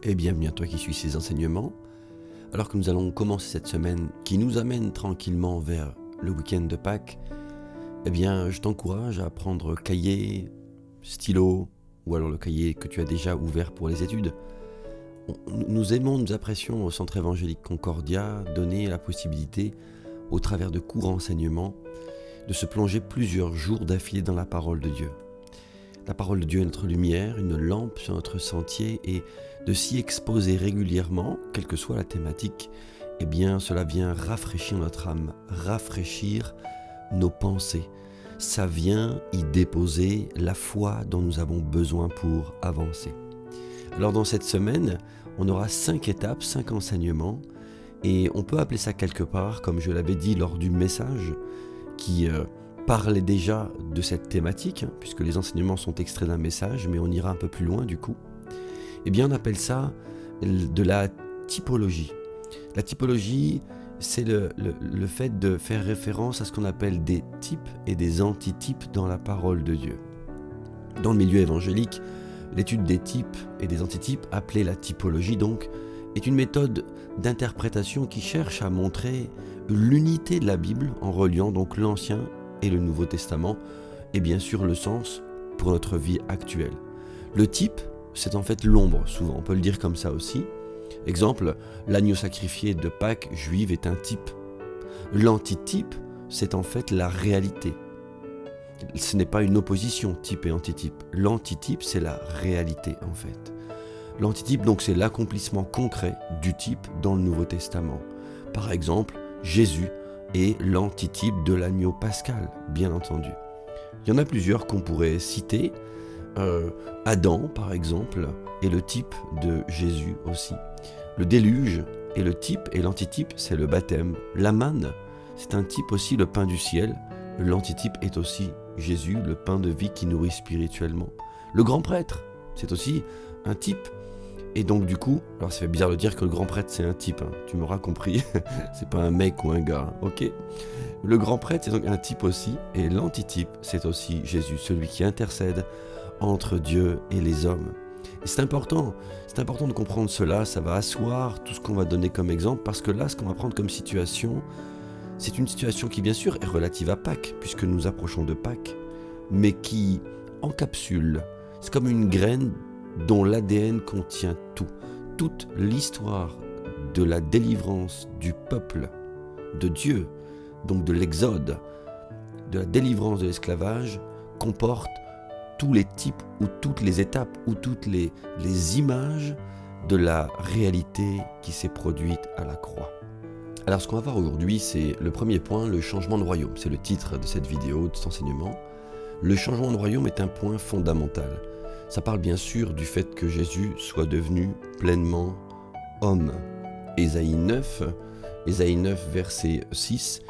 Et bienvenue à toi qui suis ces enseignements. Alors que nous allons commencer cette semaine qui nous amène tranquillement vers le week-end de Pâques, je t'encourage à prendre cahier, stylo, ou alors le cahier que tu as déjà ouvert pour les études. Nous apprécions au Centre évangélique Concordia donner la possibilité, au travers de courts enseignements, de se plonger plusieurs jours d'affilée dans la parole de Dieu. La parole de Dieu est notre lumière, une lampe sur notre sentier, et de s'y exposer régulièrement, quelle que soit la thématique, cela vient rafraîchir notre âme, rafraîchir nos pensées. Ça vient y déposer la foi dont nous avons besoin pour avancer. Alors dans cette semaine, on aura 5 étapes, 5 enseignements, et on peut appeler ça quelque part, comme je l'avais dit lors du message, qui parlait déjà de cette thématique, puisque les enseignements sont extraits d'un message, mais on ira un peu plus loin du coup. On appelle ça de la typologie. La typologie, c'est le fait de faire référence à ce qu'on appelle des types et des antitypes dans la parole de Dieu. Dans le milieu évangélique, l'étude des types et des antitypes, appelée la typologie donc, est une méthode d'interprétation qui cherche à montrer l'unité de la Bible en reliant donc l'Ancien et le Nouveau Testament, et bien sûr le sens pour notre vie actuelle. Le type, c'est en fait l'ombre, souvent, on peut le dire comme ça aussi. Exemple, l'agneau sacrifié de Pâques juive est un type. L'antitype, c'est en fait la réalité. Ce n'est pas une opposition, type et antitype. L'antitype, c'est la réalité en fait. L'antitype, donc, c'est l'accomplissement concret du type dans le Nouveau Testament. Par exemple, Jésus est l'antitype de l'agneau pascal, bien entendu. Il y en a plusieurs qu'on pourrait citer. Adam, par exemple, est le type de Jésus aussi. Le déluge est le type et l'antitype, c'est le baptême. La manne, c'est un type aussi, le pain du ciel. L'antitype est aussi Jésus, le pain de vie qui nourrit spirituellement. Le grand prêtre, c'est aussi un type. Et donc du coup, alors ça fait bizarre de dire que le grand prêtre c'est un type, tu m'auras compris, c'est pas un mec ou un gars, ok. Le grand prêtre c'est donc un type aussi, et l'antitype c'est aussi Jésus, celui qui intercède entre Dieu et les hommes. Et c'est important de comprendre cela, ça va asseoir tout ce qu'on va donner comme exemple, parce que là ce qu'on va prendre comme situation, c'est une situation qui bien sûr est relative à Pâques, puisque nous approchons de Pâques, mais qui encapsule, c'est comme une graine dont l'ADN contient tout. Toute l'histoire de la délivrance du peuple de Dieu, donc de l'Exode, de la délivrance de l'esclavage, comporte tous les types ou toutes les étapes ou toutes les images de la réalité qui s'est produite à la croix. Alors ce qu'on va voir aujourd'hui, c'est le premier point, le changement de royaume. C'est le titre de cette vidéo, de cet enseignement. Le changement de royaume est un point fondamental. Ça parle bien sûr du fait que Jésus soit devenu pleinement homme. Ésaïe 9, verset 6,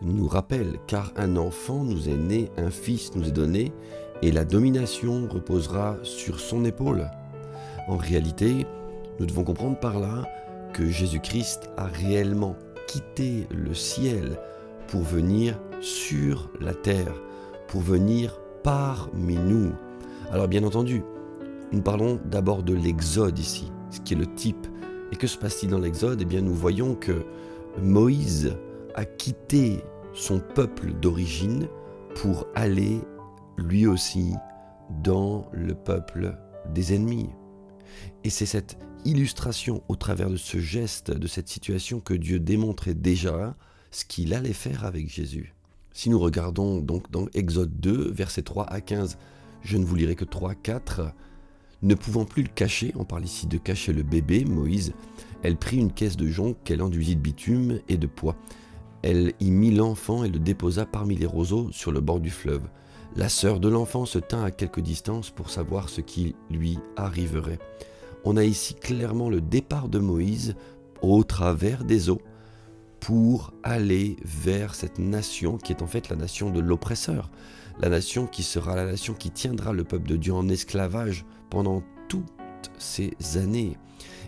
nous rappelle « Car un enfant nous est né, un fils nous est donné, et la domination reposera sur son épaule. » En réalité, nous devons comprendre par là que Jésus-Christ a réellement quitté le ciel pour venir sur la terre, pour venir parmi nous. Alors bien entendu, nous parlons d'abord de l'Exode ici, ce qui est le type. Et que se passe-t-il dans l'Exode ? Nous voyons que Moïse a quitté son peuple d'origine pour aller lui aussi dans le peuple des ennemis. Et c'est cette illustration au travers de ce geste, de cette situation, que Dieu démontrait déjà ce qu'il allait faire avec Jésus. Si nous regardons donc dans Exode 2, versets 3 à 15, je ne vous lirai que 3, 4. Ne pouvant plus le cacher, on parle ici de cacher le bébé, Moïse, elle prit une caisse de jonc qu'elle enduisit de bitume et de pois. Elle y mit l'enfant et le déposa parmi les roseaux sur le bord du fleuve. La sœur de l'enfant se tint à quelque distance pour savoir ce qui lui arriverait. On a ici clairement le départ de Moïse au travers des eaux pour aller vers cette nation qui est en fait la nation de l'oppresseur. La nation qui sera la nation qui tiendra le peuple de Dieu en esclavage pendant toutes ces années.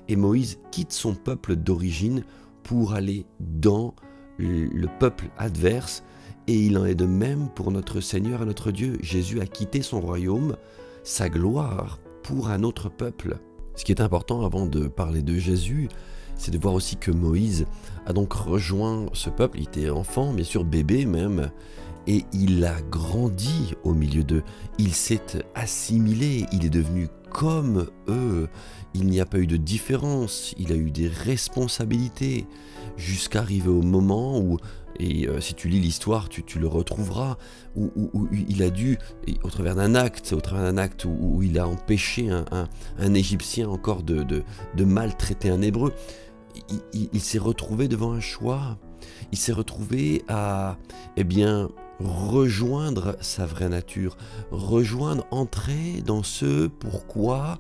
Et Moïse quitte son peuple d'origine pour aller dans le peuple adverse, et il en est de même pour notre Seigneur et notre Dieu. Jésus a quitté son royaume, sa gloire, pour un autre peuple. Ce qui est important avant de parler de Jésus, c'est de voir aussi que Moïse a donc rejoint ce peuple. Il était enfant, bien sûr bébé même, et il a grandi au milieu d'eux. Il s'est assimilé, il est devenu comme eux. Il n'y a pas eu de différence, il a eu des responsabilités jusqu'à arriver au moment où, et si tu lis l'histoire, tu le retrouveras, où il a dû, et au travers d'un acte, où il a empêché un Égyptien encore de maltraiter un Hébreu, il s'est retrouvé devant un choix. Il s'est retrouvé à, rejoindre sa vraie nature, entrer dans ce pourquoi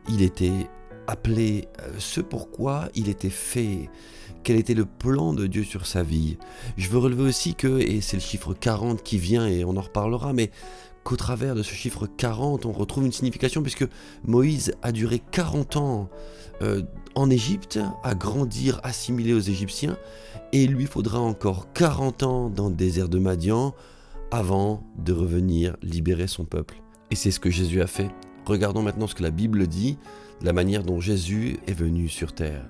il était appelé, ce pourquoi il était fait, quel était le plan de Dieu sur sa vie. Je veux relever aussi que, et c'est le chiffre 40 qui vient et on en reparlera, mais qu'au travers de ce chiffre 40, on retrouve une signification puisque Moïse a duré 40 ans en Égypte, à grandir, assimilé aux Égyptiens, et il lui faudra encore 40 ans dans le désert de Madian avant de revenir libérer son peuple. Et c'est ce que Jésus a fait. Regardons maintenant ce que la Bible dit, de la manière dont Jésus est venu sur terre.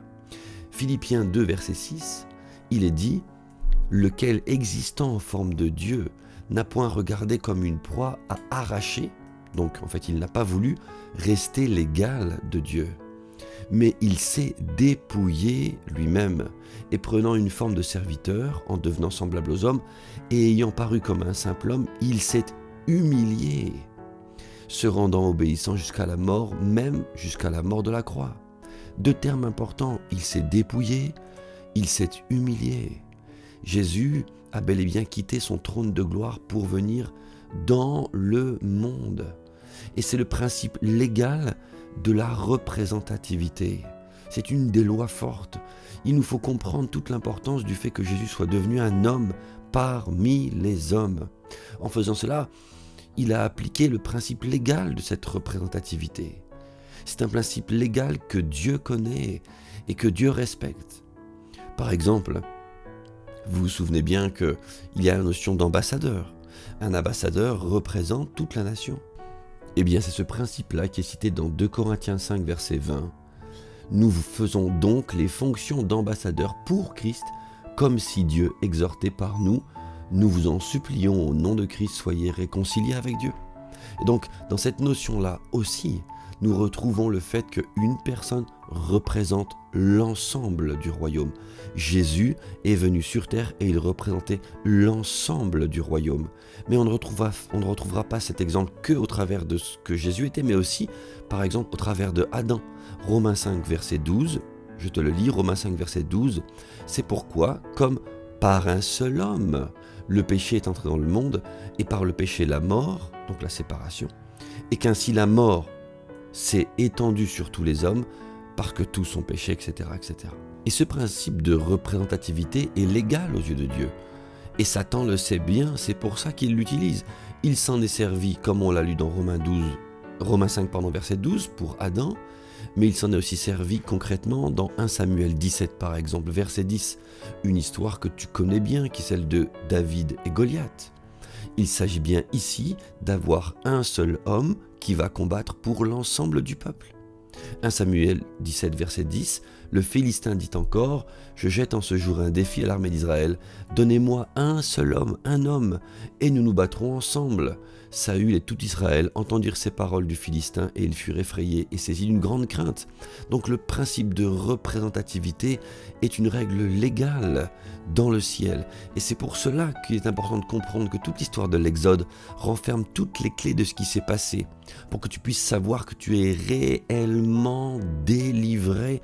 Philippiens 2, verset 6, il est dit « Lequel, existant en forme de Dieu, n'a point regardé comme une proie à arracher », donc en fait il n'a pas voulu rester l'égal de Dieu, mais il s'est dépouillé lui-même, et prenant une forme de serviteur, en devenant semblable aux hommes, et ayant paru comme un simple homme, il s'est humilié, se rendant obéissant jusqu'à la mort, même jusqu'à la mort de la croix. Deux termes importants, il s'est dépouillé, il s'est humilié. Jésus a bel et bien quitté son trône de gloire pour venir dans le monde. Et c'est le principe légal de la représentativité. C'est une des lois fortes. Il nous faut comprendre toute l'importance du fait que Jésus soit devenu un homme parmi les hommes. En faisant cela, il a appliqué le principe légal de cette représentativité. C'est un principe légal que Dieu connaît et que Dieu respecte. Par exemple, vous vous souvenez bien qu'il y a la notion d'ambassadeur. Un ambassadeur représente toute la nation. Eh bien, c'est ce principe-là qui est cité dans 2 Corinthiens 5, verset 20. Nous vous faisons donc les fonctions d'ambassadeurs pour Christ, comme si Dieu exhortait par nous. Nous vous en supplions au nom de Christ, soyez réconciliés avec Dieu. Et donc, dans cette notion-là aussi, nous retrouvons le fait qu'une personne représente l'ensemble du royaume. Jésus est venu sur terre et il représentait l'ensemble du royaume. Mais on ne retrouvera pas cet exemple que au travers de ce que Jésus était, mais aussi, par exemple, au travers de Adam. Romains 5, verset 12, je te le lis, Romains 5, verset 12, c'est pourquoi, comme par un seul homme, le péché est entré dans le monde, et par le péché la mort, donc la séparation, et qu'ainsi la mort s'est étendue sur tous les hommes, parce que tous ont péché, etc., etc. Et ce principe de représentativité est légal aux yeux de Dieu. Et Satan le sait bien, c'est pour ça qu'il l'utilise. Il s'en est servi, comme on l'a lu dans Romains 5, verset 12, pour Adam, mais il s'en est aussi servi concrètement dans 1 Samuel 17, par exemple, verset 10, une histoire que tu connais bien, qui est celle de David et Goliath. Il s'agit bien ici d'avoir un seul homme qui va combattre pour l'ensemble du peuple. 1 Samuel 17, verset 10, le Philistin dit encore « Je jette en ce jour un défi à l'armée d'Israël. Donnez-moi un seul homme, un homme, et nous nous battrons ensemble. » Saül et tout Israël entendirent ces paroles du Philistin et ils furent effrayés et saisis d'une grande crainte. Donc le principe de représentativité est une règle légale dans le ciel. Et c'est pour cela qu'il est important de comprendre que toute l'histoire de l'Exode renferme toutes les clés de ce qui s'est passé, pour que tu puisses savoir que tu es réellement délivré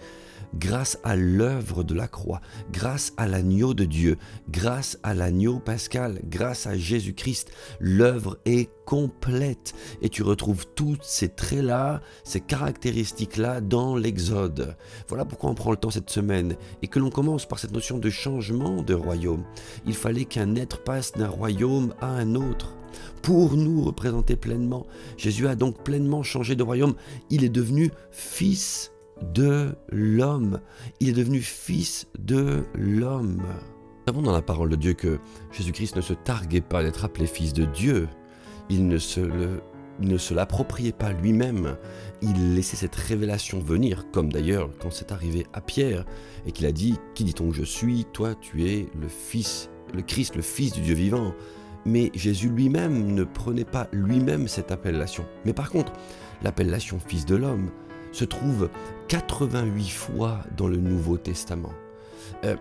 grâce à l'œuvre de la croix, grâce à l'agneau de Dieu, grâce à l'agneau pascal, grâce à Jésus-Christ. L'œuvre est complète et tu retrouves tous ces traits-là, ces caractéristiques-là dans l'Exode. Voilà pourquoi on prend le temps cette semaine et que l'on commence par cette notion de changement de royaume. Il fallait qu'un être passe d'un royaume à un autre. Pour nous représenter pleinement, Jésus a donc pleinement changé de royaume. Il est devenu fils de l'homme. Il est devenu fils de l'homme. Nous savons dans la parole de Dieu que Jésus-Christ ne se targuait pas d'être appelé fils de Dieu. Il ne se le ne se l'appropriait pas lui-même, il laissait cette révélation venir, comme d'ailleurs quand c'est arrivé à Pierre, et qu'il a dit « Qui dit-on que je suis ? Toi, tu es le Fils, le Christ, le Fils du Dieu vivant. » Mais Jésus lui-même ne prenait pas lui-même cette appellation. Mais par contre, l'appellation Fils de l'homme se trouve 88 fois dans le Nouveau Testament.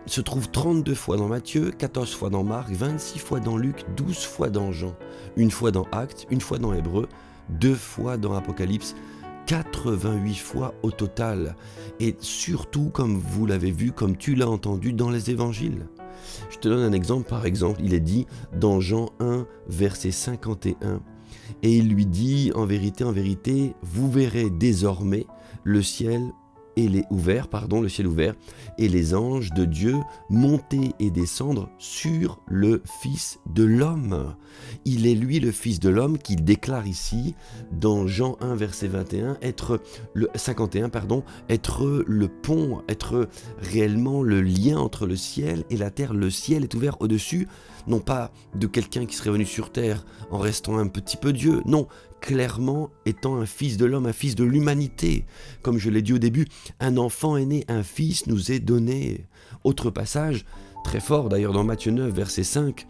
Se trouve 32 fois dans Matthieu, 14 fois dans Marc, 26 fois dans Luc, 12 fois dans Jean, une fois dans Actes, une fois dans Hébreux, 2 fois dans Apocalypse, 88 fois au total. Et surtout, comme vous l'avez vu, comme tu l'as entendu dans les évangiles. Je te donne un exemple, par exemple, il est dit dans Jean 1, verset 51, « Et il lui dit, en vérité, vous verrez désormais le ciel ouvert, et les anges de Dieu monter et descendre sur le Fils de l'homme. » Il est lui le Fils de l'homme qui déclare ici, dans Jean 1, verset 51, être le pont, être réellement le lien entre le ciel et la terre. Le ciel est ouvert au-dessus, non pas de quelqu'un qui serait venu sur terre en restant un petit peu Dieu, non, clairement étant un fils de l'homme, un fils de l'humanité. Comme je l'ai dit au début, un enfant est né, un fils nous est donné. Autre passage, très fort d'ailleurs dans Matthieu 9, verset 5,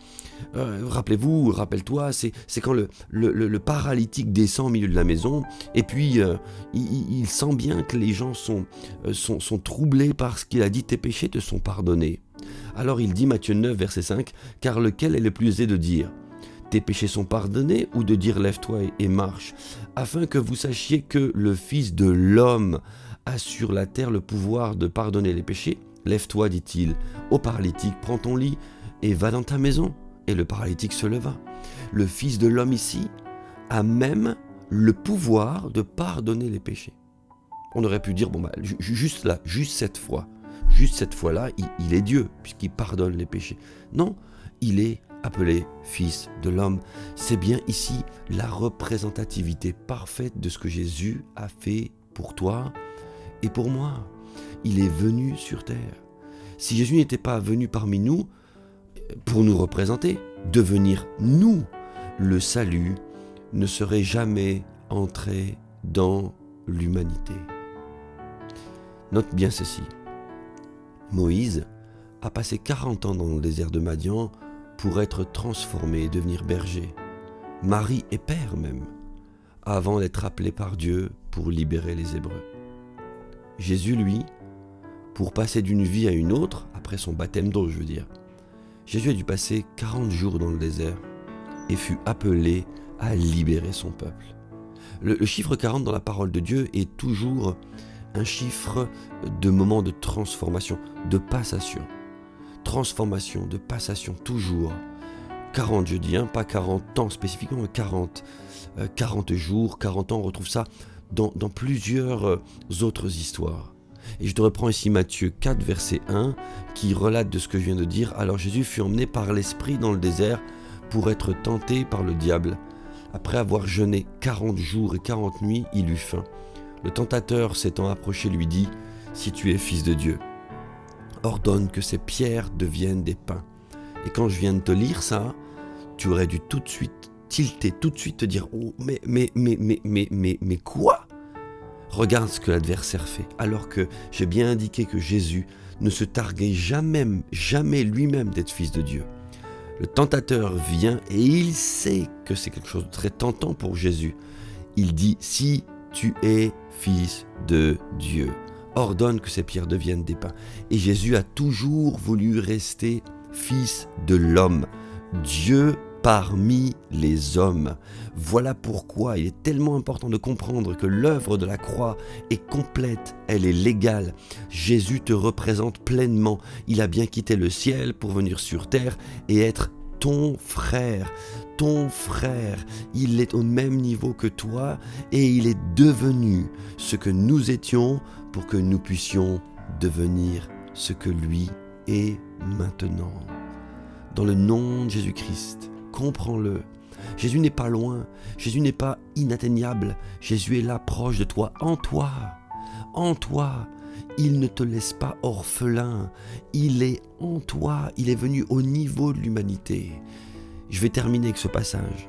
rappelle-toi, c'est quand le paralytique descend au milieu de la maison, et puis il sent bien que les gens sont troublés parce qu'il a dit « tes péchés te sont pardonnés ». Alors il dit, Matthieu 9, verset 5, « car lequel est le plus aisé de dire ? Tes péchés sont pardonnés, ou de dire lève-toi et marche, afin que vous sachiez que le Fils de l'homme a sur la terre le pouvoir de pardonner les péchés. Lève-toi, dit-il, au paralytique, prends ton lit et va dans ta maison. » Et le paralytique se leva. Le Fils de l'homme ici a même le pouvoir de pardonner les péchés. On aurait pu dire, juste cette fois-là, il est Dieu, puisqu'il pardonne les péchés. Non, il est appelé Fils de l'homme. C'est bien ici la représentativité parfaite de ce que Jésus a fait pour toi et pour moi. Il est venu sur terre. Si Jésus n'était pas venu parmi nous pour nous représenter, devenir nous, le salut ne serait jamais entré dans l'humanité. Note bien ceci. Moïse a passé 40 ans dans le désert de Madian pour être transformé et devenir berger, mari et père même, avant d'être appelé par Dieu pour libérer les Hébreux. Jésus, lui, pour passer d'une vie à une autre, après son baptême d'eau, Jésus a dû passer 40 jours dans le désert et fut appelé à libérer son peuple. Le chiffre 40 dans la parole de Dieu est toujours un chiffre de moment de transformation, de passation. Transformation, de passation, toujours. 40, je dis, pas 40 ans spécifiquement, mais 40 jours, 40 ans, on retrouve ça dans plusieurs autres histoires. Et je te reprends ici Matthieu 4, verset 1, qui relate de ce que je viens de dire. « Alors Jésus fut emmené par l'Esprit dans le désert pour être tenté par le diable. Après avoir jeûné 40 jours et 40 nuits, il eut faim. Le tentateur s'étant approché lui dit « Si tu es fils de Dieu, ordonne que ces pierres deviennent des pains. » Et quand je viens de te lire ça, tu aurais dû tout de suite tilter, tout de suite te dire « Oh, mais quoi ?» Regarde ce que l'adversaire fait, alors que j'ai bien indiqué que Jésus ne se targuait jamais lui-même d'être fils de Dieu. Le tentateur vient et il sait que c'est quelque chose de très tentant pour Jésus. Il dit « Si tu es fils de Dieu, ordonne que ces pierres deviennent des pains. » Et Jésus a toujours voulu rester fils de l'homme, Dieu parmi les hommes. Voilà pourquoi il est tellement important de comprendre que l'œuvre de la croix est complète, elle est légale. Jésus te représente pleinement. Il a bien quitté le ciel pour venir sur terre et être ton frère. Ton frère, il est au même niveau que toi et il est devenu ce que nous étions pour que nous puissions devenir ce que lui est maintenant. Dans le nom de Jésus-Christ, comprends-le. Jésus n'est pas loin, Jésus n'est pas inatteignable, Jésus est là proche de toi, en toi. En toi, il ne te laisse pas orphelin, il est en toi, il est venu au niveau de l'humanité. Je vais terminer avec ce passage.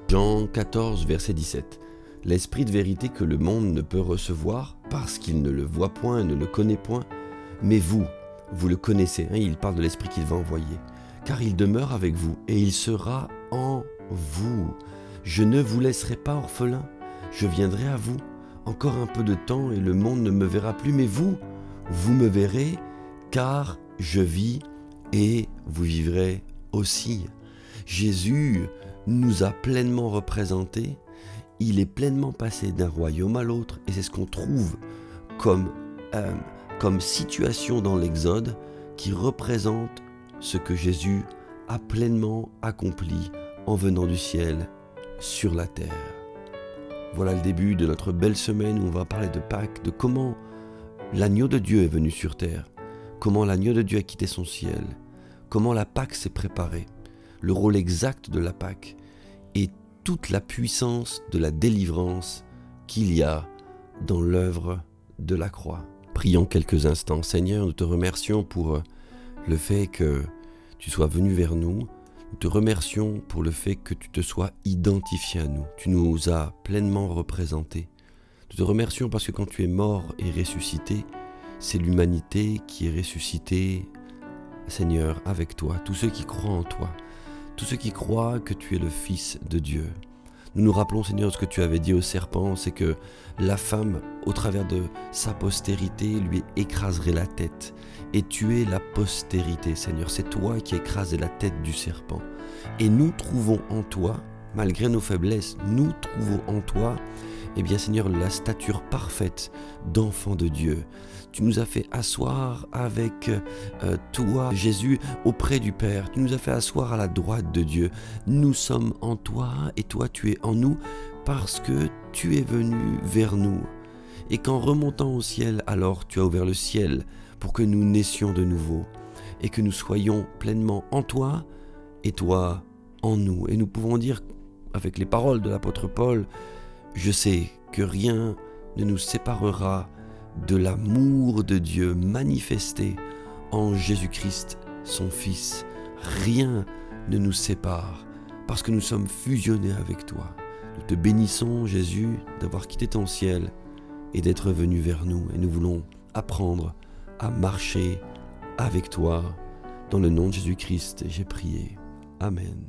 Jean 14, verset 17. l'esprit de vérité que le monde ne peut recevoir parce qu'il ne le voit point et ne le connaît point. Mais vous le connaissez. Il parle de l'esprit qu'il va envoyer. Car il demeure avec vous et il sera en vous. Je ne vous laisserai pas orphelin. Je viendrai à vous. Encore un peu de temps et le monde ne me verra plus. Mais vous me verrez, car je vis et vous vivrez aussi. Jésus nous a pleinement représentés. Il est pleinement passé d'un royaume à l'autre et c'est ce qu'on trouve comme situation dans l'Exode qui représente ce que Jésus a pleinement accompli en venant du ciel sur la terre. Voilà le début de notre belle semaine où on va parler de Pâques, de comment l'agneau de Dieu est venu sur terre, comment l'agneau de Dieu a quitté son ciel, comment la Pâque s'est préparée, le rôle exact de la Pâque et toute la puissance de la délivrance qu'il y a dans l'œuvre de la croix. Prions quelques instants. Seigneur, nous te remercions pour le fait que tu sois venu vers nous. Nous te remercions pour le fait que tu te sois identifié à nous. Tu nous as pleinement représentés. Nous te remercions parce que quand tu es mort et ressuscité, c'est l'humanité qui est ressuscitée, Seigneur, avec toi. Tous ceux qui croient en toi. Tous ceux qui croient que tu es le Fils de Dieu. Nous nous rappelons, Seigneur, ce que tu avais dit au serpent, c'est que la femme, au travers de sa postérité, lui écraserait la tête. Et tu es la postérité, Seigneur. C'est toi qui écrasais la tête du serpent. Et nous trouvons en toi, malgré nos faiblesses, nous trouvons en toi, eh bien, Seigneur, la stature parfaite d'enfant de Dieu. Tu nous as fait asseoir avec toi, Jésus, auprès du Père. Tu nous as fait asseoir à la droite de Dieu. Nous sommes en toi et toi tu es en nous parce que tu es venu vers nous. Et qu'en remontant au ciel, alors tu as ouvert le ciel pour que nous naissions de nouveau et que nous soyons pleinement en toi et toi en nous. Et nous pouvons dire avec les paroles de l'apôtre Paul, je sais que rien ne nous séparera de l'amour de Dieu manifesté en Jésus-Christ, son Fils. Rien ne nous sépare parce que nous sommes fusionnés avec toi. Nous te bénissons, Jésus, d'avoir quitté ton ciel et d'être venu vers nous. Et nous voulons apprendre à marcher avec toi. Dans le nom de Jésus-Christ, j'ai prié. Amen.